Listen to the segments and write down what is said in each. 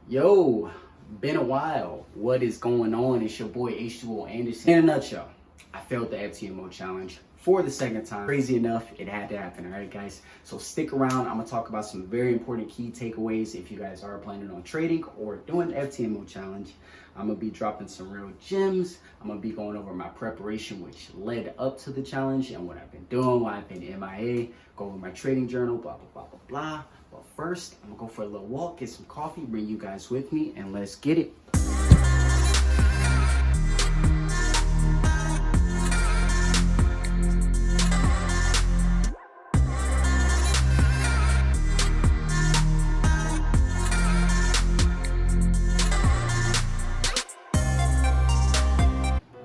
Yo, been a while. What is going on? It's your boy H2O Anderson. In a nutshell, I failed the FTMO challenge for the second time. Crazy enough, it had to happen, alright guys? So stick around. I'm gonna talk about some very important key takeaways if you guys are planning on trading or doing the FTMO challenge. I'm gonna be dropping some real gems. I'm gonna be going over my preparation which led up to the challenge and what I've been doing, why I've been MIA, go over my trading journal, blah, blah, blah, blah, blah. But first, I'm gonna go for a little walk, get some coffee, bring you guys with me, and let's get it.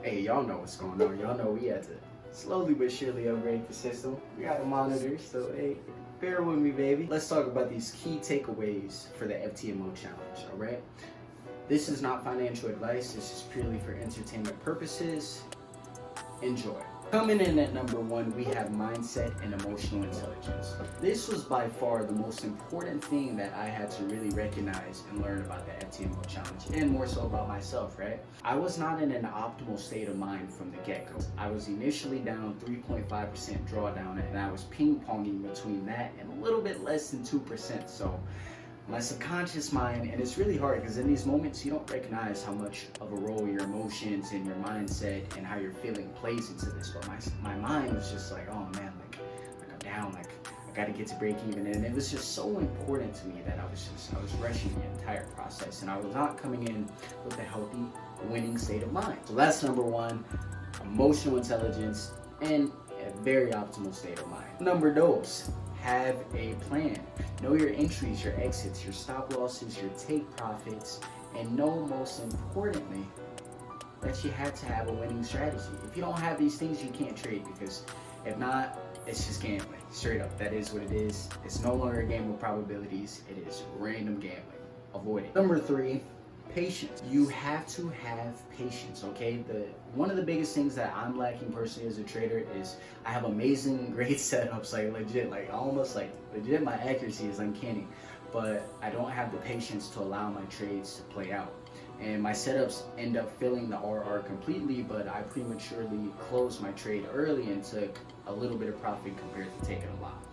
Hey, y'all know what's going on. Y'all know we had to slowly but surely upgrade the system. We got a monitor, so hey, bear with me, baby. Let's talk about these key takeaways for the FTMO challenge, all right? This is not financial advice. This is purely for entertainment purposes. Enjoy. Coming in at number one, we have mindset and emotional intelligence. This was by far the most important thing that I had to really recognize and learn about the FTMO challenge, and more so about myself, right? I was not in an optimal state of mind from the get-go. I was initially down 3.5% drawdown, and I was ping-ponging between that and a little bit less than 2%. So my subconscious mind, and it's really hard because in these moments you don't recognize how much of a role your emotions and your mindset and how you're feeling plays into this, but my mind was just like, oh man, like I'm down, like I gotta get to break even. And it was just so important to me that I was rushing the entire process, and I was not coming in with a healthy winning state of mind. So that's number one, emotional intelligence and a very optimal state of mind. Number dos, have a plan. Know your entries, your exits, your stop losses, your take profits, and know most importantly that you have to have a winning strategy. If you don't have these things, you can't trade, because if not, it's just gambling. Straight up, that is what it is. It's no longer a game of probabilities. It is random gambling. Avoid it. Number three, patience. You have to have patience, okay? One of the biggest things that I'm lacking personally as a trader is I have amazing, great setups, like legit, like almost like legit, my accuracy is uncanny, but I don't have the patience to allow my trades to play out. And my setups end up filling the RR completely, but I prematurely closed my trade early and took a little bit of profit compared to taking a lot.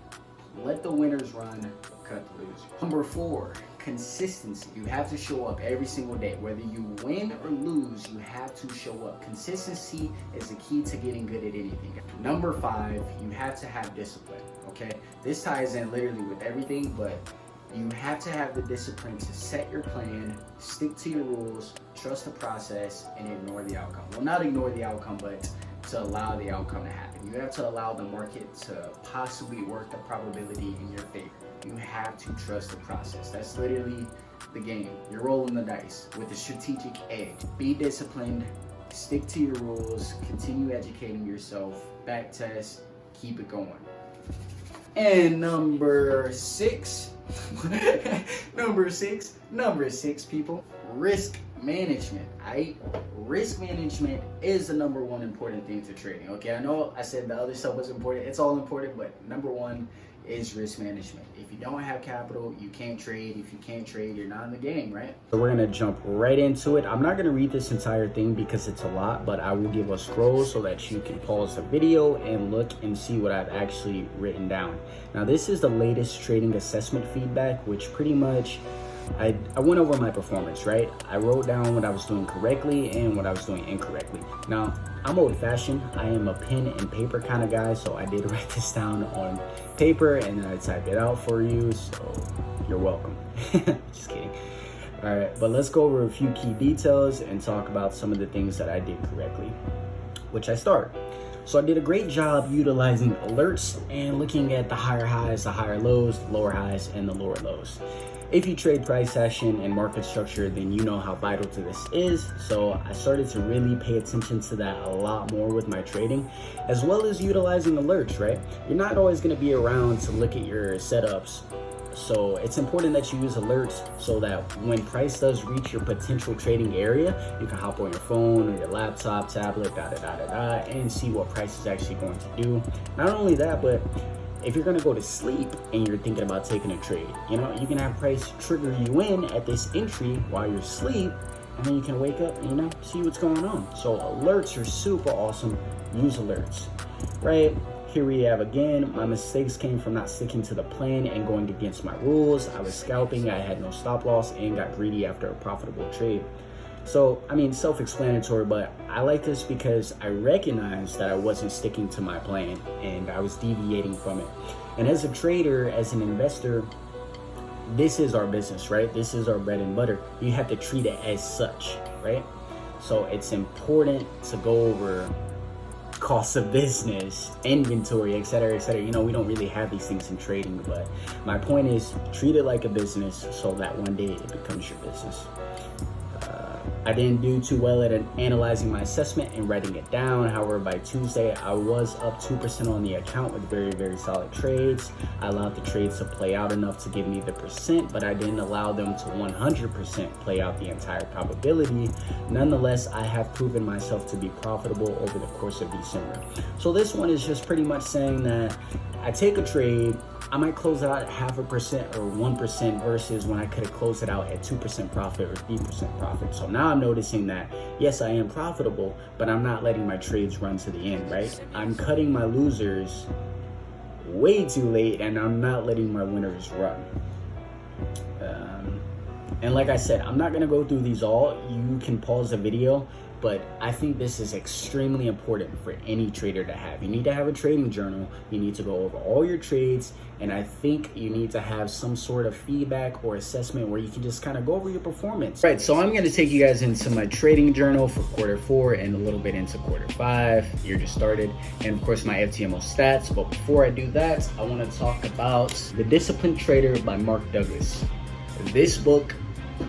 Let the winners run, cut the losers. Number four, consistency. You have to show up every single day. Whether you win or lose, you have to show up. Consistency is the key to getting good at anything. Number five, you have to have discipline, okay? This ties in literally with everything, but you have to have the discipline to set your plan, stick to your rules, trust the process, and ignore the outcome. Well, not ignore the outcome, but to allow the outcome to happen. You have to allow the market to possibly work the probability in your favor. You have to trust the process. That's literally the game. You're rolling the dice with a strategic edge. Be disciplined, stick to your rules, continue educating yourself, back test, keep it going. And number six, number six, people, risk management. Risk management is the number one important thing to trading. Okay, I know I said the other stuff was important. It's all important, but number one is risk management. If you don't have capital, you can't trade. If you can't trade, you're not in the game, right? So we're gonna jump right into it. I'm not gonna read this entire thing because it's a lot, but I will give a scroll so that you can pause the video and look and see what I've actually written down. Now, this is the latest trading assessment feedback, which pretty much I went over my performance, right? I wrote down what I was doing correctly and what I was doing incorrectly. Now, I'm old-fashioned. I am a pen and paper kind of guy, so I did write this down on paper and then I typed it out for you, so you're welcome. Just kidding. All right, but let's go over a few key details and talk about some of the things that I did correctly, which I start. So I did a great job utilizing alerts and looking at the higher highs, the higher lows, the lower highs, and the lower lows. If you trade price action and market structure, then you know how vital to this is. So I started to really pay attention to that a lot more with my trading, as well as utilizing alerts, right? You're not always going to be around to look at your setups. So it's important that you use alerts so that when price does reach your potential trading area, you can hop on your phone or your laptop, tablet, and see what price is actually going to do. Not only that, but if you're gonna go to sleep and you're thinking about taking a trade, you know, you can have price trigger you in at this entry while you're asleep, and then you can wake up and, you know, see what's going on. So alerts are super awesome. Use alerts, right? Here we have again, my mistakes came from not sticking to the plan and going against my rules. I was scalping, I had no stop loss, and got greedy after a profitable trade. So, I mean, self-explanatory, but I like this because I recognized that I wasn't sticking to my plan and I was deviating from it. And as a trader, as an investor, this is our business, right? This is our bread and butter. You have to treat it as such, right? So it's important to go over costs of business, inventory, etc., etc. You know, we don't really have these things in trading, but my point is treat it like a business so that one day it becomes your business. I didn't do too well at analyzing my assessment and writing it down. However, by Tuesday, I was up 2% on the account with very, very solid trades. I allowed the trades to play out enough to give me the percent, but I didn't allow them to 100% play out the entire probability. Nonetheless, I have proven myself to be profitable over the course of December. So this one is just pretty much saying that I take a trade, I might close it out at 0.5% or 1% versus when I could have closed it out at 2% profit or 3% profit. So now I'm noticing that, yes, I am profitable, but I'm not letting my trades run to the end, right? I'm cutting my losers way too late and I'm not letting my winners run. And like I said, I'm not gonna go through these all. You can pause the video, but I think this is extremely important for any trader to have. You need to have a trading journal. You need to go over all your trades. And I think you need to have some sort of feedback or assessment where you can just kind of go over your performance. Right, so I'm gonna take you guys into my trading journal for Q4 and a little bit into Q5. Year just started. And of course, my FTMO stats. But before I do that, I wanna talk about The Disciplined Trader by Mark Douglas. This book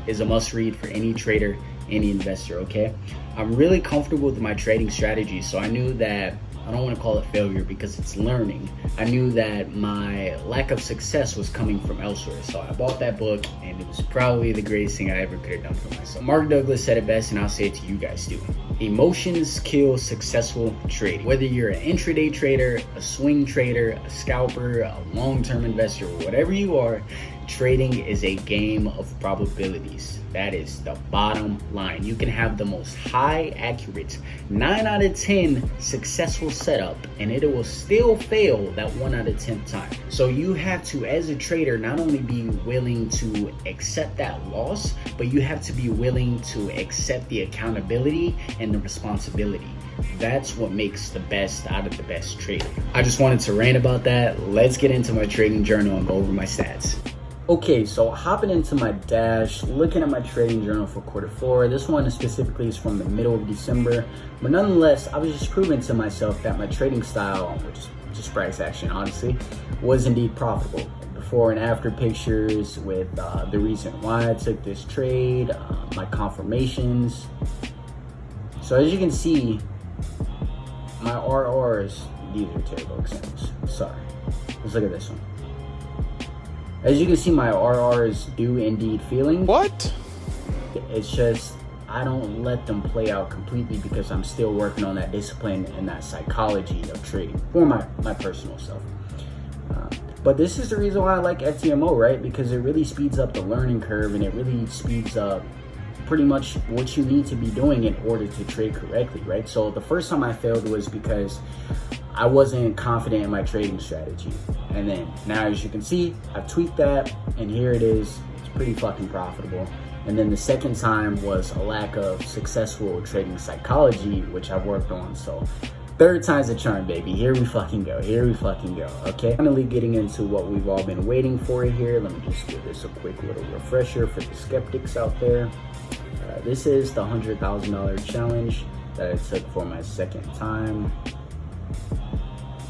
is a must read for any trader, any investor, okay? I'm really comfortable with my trading strategy, so I knew that, I don't want to call it failure because it's learning. I knew that my lack of success was coming from elsewhere, so I bought that book and it was probably the greatest thing I ever could have done for myself. Mark Douglas said it best and I'll say it to you guys too. Emotions kill successful trading. Whether you're an intraday trader, a swing trader, a scalper, a long-term investor, whatever you are, trading is a game of probabilities. That is the bottom line. You can have the most high accurate 9 out of 10 successful setup and it will still fail that 1 out of 10th time. So you have to, as a trader, not only be willing to accept that loss, but you have to be willing to accept the accountability and the responsibility. That's what makes the best out of the best trader. I just wanted to rant about that. Let's get into my trading journal and go over my stats. Okay, so hopping into my dash, looking at my trading journal for Q4. This one specifically is from the middle of December, but nonetheless, I was just proving to myself that my trading style, which is just price action, honestly, was indeed profitable. Before and after pictures with the reason why I took this trade, my confirmations. So as you can see, my RRs, these are terrible examples, sorry. Let's look at this one. As you can see, my RRs do indeed feeling. What? It's just, I don't let them play out completely because I'm still working on that discipline and that psychology of trading for my personal self. But this is the reason why I like FTMO, right? Because it really speeds up the learning curve and it really speeds up pretty much what you need to be doing in order to trade correctly, right? So the first time I failed was because I wasn't confident in my trading strategy. And then now, as you can see, I've tweaked that and here it is. It's pretty fucking profitable. And then the second time was a lack of successful trading psychology, which I've worked on. So third time's a charm, baby. Here we fucking go. Here we fucking go. Okay. Finally getting into what we've all been waiting for here. Let me just give this a quick little refresher for the skeptics out there. This is the $100,000 challenge that I took for my second time.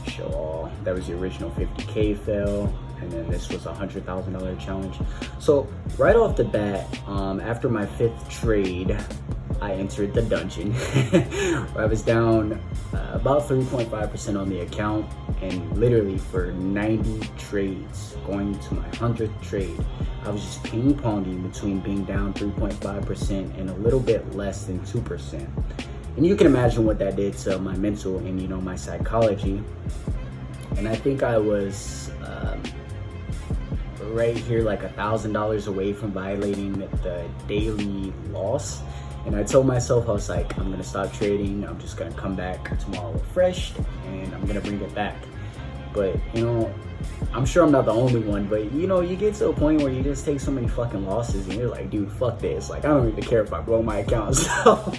Show all. That was the original 50K fail. And then this was a $100,000 challenge. So right off the bat, after my 5th trade, I entered the dungeon. I was down about 3.5% on the account, and literally for 90 trades, going to my 100th trade, I was just ping-ponging between being down 3.5% and a little bit less than 2%. And you can imagine what that did to my mental and, you know, my psychology. and I think I was right here like $1,000 away from violating the daily loss. And I told myself, I was like, I'm gonna stop trading. I'm just gonna come back tomorrow refreshed, and I'm gonna bring it back. But you know, I'm sure I'm not the only one, but you know, you get to a point where you just take so many fucking losses and you're like, dude, fuck this. Like, I don't even care if I blow my account. So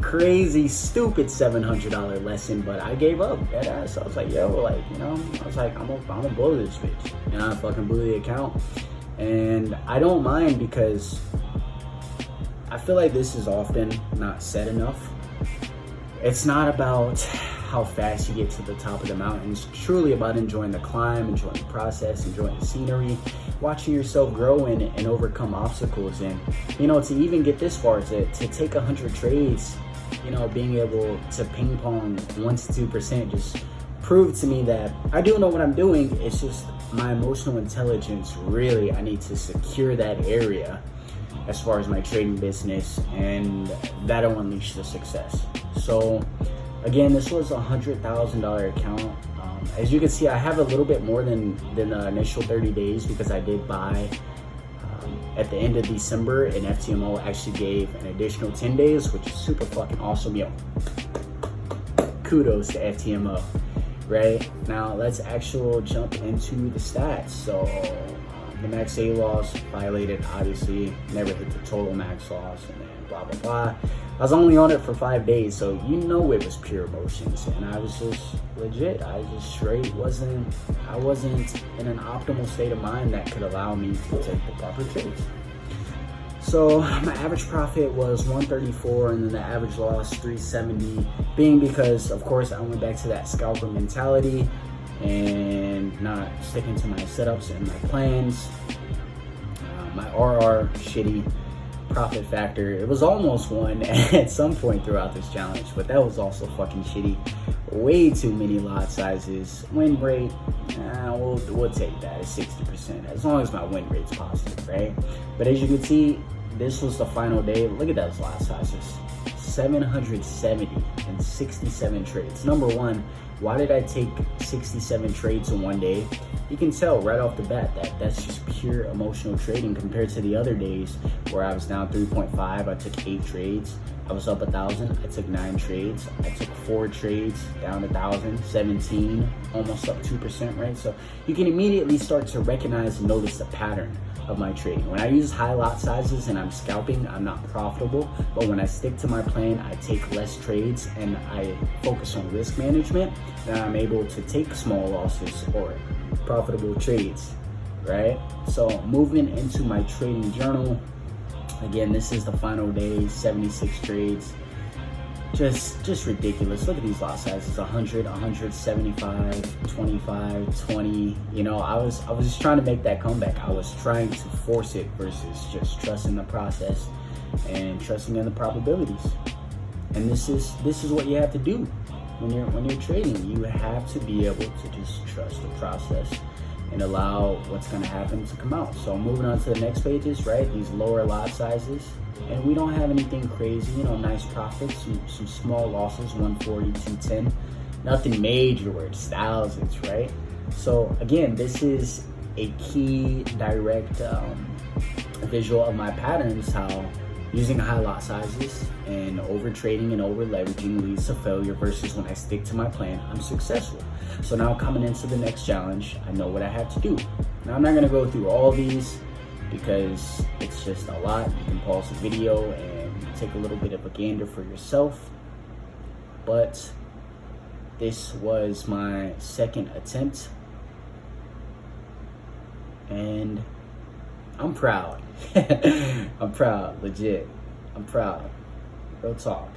crazy, stupid $700 lesson, but I gave up. So I was like, yo, like, you know, I was like, I'm gonna blow this bitch. And I fucking blew the account. And I don't mind, because I feel like this is often not said enough. It's not about how fast you get to the top of the mountain. It's truly about enjoying the climb, enjoying the process, enjoying the scenery, watching yourself grow and overcome obstacles. And, you know, to even get this far, to take 100 trades, you know, being able to ping pong 1 to 2% just proved to me that I do know what I'm doing. It's just my emotional intelligence, really, I need to secure that area as far as my trading business, and that'll unleash the success. So again, this was a $100,000 account. As you can see, I have a little bit more than the initial 30 days because I did buy at the end of December, and FTMO actually gave an additional 10 days, which is super fucking awesome. Yo, kudos to FTMO. Right now, let's actually jump into the stats. So the max A loss violated, obviously, never hit the total max loss, and then blah blah blah. I was only on it for 5 days, so you know it was pure emotions, and I was just legit. I just straight I wasn't in an optimal state of mind that could allow me to take the proper trades. So my average profit was 134, and then the average loss 370, being because, of course, I went back to that scalper mentality and not sticking to my setups and my plans. My RR shitty, profit factor, it was almost 1 at some point throughout this challenge, but that was also fucking shitty. Way too many lot sizes. Win rate, we'll take that at 60%, as long as my win rate's positive, right? But as you can see, this was the final day. Look at those lot sizes, 770 and 67 trades. Number one, why did I take 67 trades in 1 day? You can tell right off the bat that that's just pure emotional trading compared to the other days where I was down 3.5. I took 8 trades. I was up 1,000. I took 9 trades. I took 4 trades, down 1,000, 17, almost up 2%, right? So you can immediately start to recognize and notice the pattern of my trading. When I use high lot sizes and I'm scalping, I'm not profitable. But when I stick to my plan, I take less trades and I focus on risk management, then I'm able to take small losses or profitable trades, right? So moving into my trading journal, again, this is the final day, 76 trades. Just ridiculous. Look at these lot sizes, 100, 175, 25, 20. You know, I was just trying to make that comeback. I was trying to force it versus just trusting the process and trusting in the probabilities. And this is what you have to do when you're trading. You have to be able to just trust the process and allow what's going to happen to come out. So moving on to the next pages, right? These lower lot sizes, and we don't have anything crazy, you know, nice profits, some small losses, 140, 210, nothing major where it's thousands, right? So again, this is a key direct visual of my patterns, how using high lot sizes and over trading and over leveraging leads to failure versus when I stick to my plan, I'm successful. So now coming into the next challenge, I know what I have to do. Now I'm not gonna go through all these because it's just a lot. You can pause the video and take a little bit of a gander for yourself. But this was my second attempt, and I'm proud. I'm proud, legit. I'm proud. Real talk.